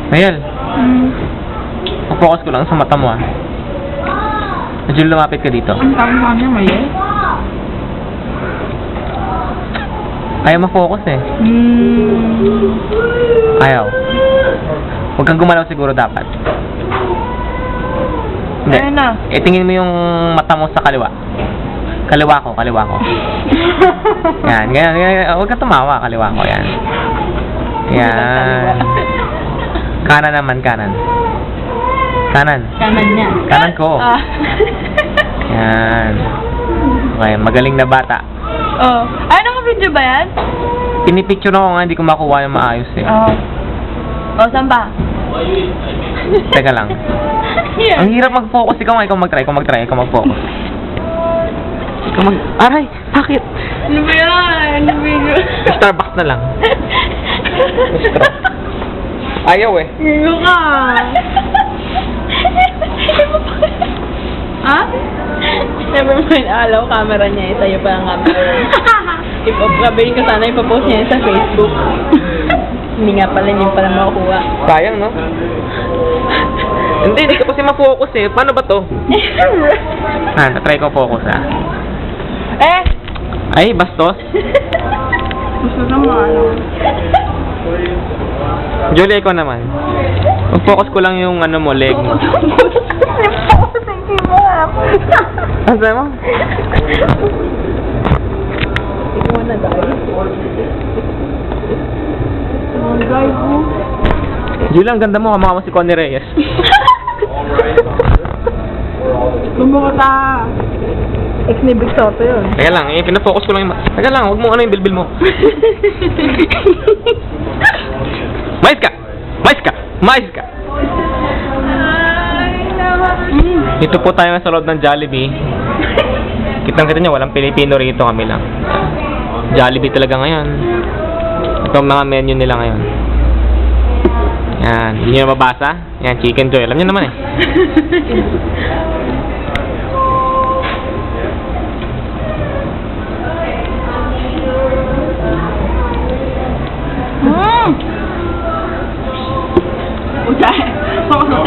Mayel, focus ko lang sa mata mo ah. Medyo lumapit ka dito. Ang tama niya, Mayel. Ayaw ma-focus eh. Ayaw. Huwag kang gumalaw siguro dapat. Hindi. Ayun na. Tingin mo yung mata mo sa kaliwa. Kaliwa ko. Yan, ganyan. Huwag ka tumawa, kaliwa ko. Yan. Yan. Kanan naman, kanan. Kanan niya. Kanan ko. Yan. Okay, magaling na bata. Oh. Ay, naka-video ba yan? Pinipicture ako nga, hindi ko makuha yung maayos eh. Oh, saan ba? Teka lang. Yeah. Ang hirap mag-focus. Ikaw mag-try. Ikaw mag-focus. Aray! Bakit? Ano ba yan? Starbucks na lang. Ayaw eh. Ano ka? Ha? Never mind, alaw camera niya, sa'yo pa ang camera. Sabihin ko sana ipapost niya sa Facebook. Hindi nga pala, hindi pala makukuha. Sayang, no? Hindi ka kasi ma-focus eh. Paano ba to? Try ko focus ah. Ay, bastos. Gusto naman. Julie, ikaw naman. Mag-focus ko lang yung ano mo, leg mo. Ano mo? Ikaw na dahil. Ang guys mo. Julie, ang ganda mo. Kamukha mo si Connie Reyes. Lumukot ka. Ex ni Big Soto yun. Teka lang, pinafocus ko lang yung... Teka lang, huwag mo ano yung bilbil mo. Mais ka! Dito po tayo sa loob ng Jollibee. Kitang-kita nyo, walang Pilipino rito, kami lang. Jollibee talaga ngayon. Ito ang mga menu nila ngayon. Yan, hindi nyo mabasa? Yan, Chicken Joy. Alam nyo naman eh.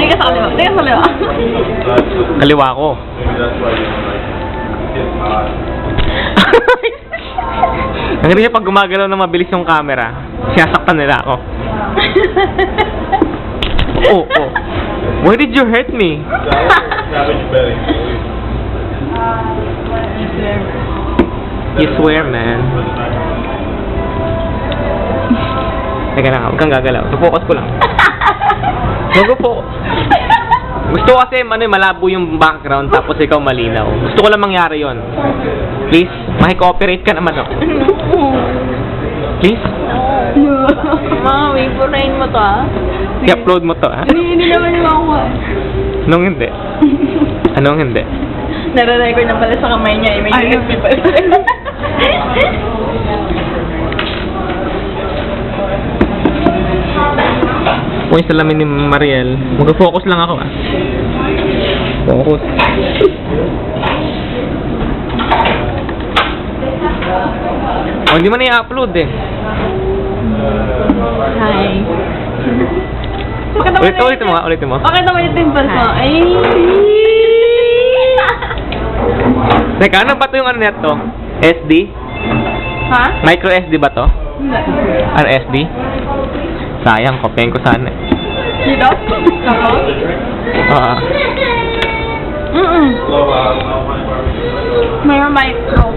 Tingnan sa kaliwa. Kaliwa ko. Ang rin pag gumagalaw na mabilis yung camera, sinasaktan nila ako. Oh. Why did you hurt me? You swear, man. Teka na, huwag kang gagalaw. Focus ko lang. Gusto kasi malabo yung background tapos ikaw malinaw. Gusto ko lang mangyari yon. Please, makikooperate ka naman ako. Please? Mga waverain mo to ah. I-upload mo to ah. Hindi naman yung makuha. Anong hindi? Anong hindi? Nare-record na pala sa kamay niya. May USB pala. Kung yung salamin ni Mariel, mag-focus lang ako ah. Focus. O, hindi mo na i-upload eh. Hi. Ulit mo. Bakit naman yung pimples mo? Ay! Teka, ano ba ito yung ano neto? SD? Ha? Micro SD ba to? Hindi. Ano SD? Sayang, kopyahin ko sana eh. Dito? Ako? Mayroon micro.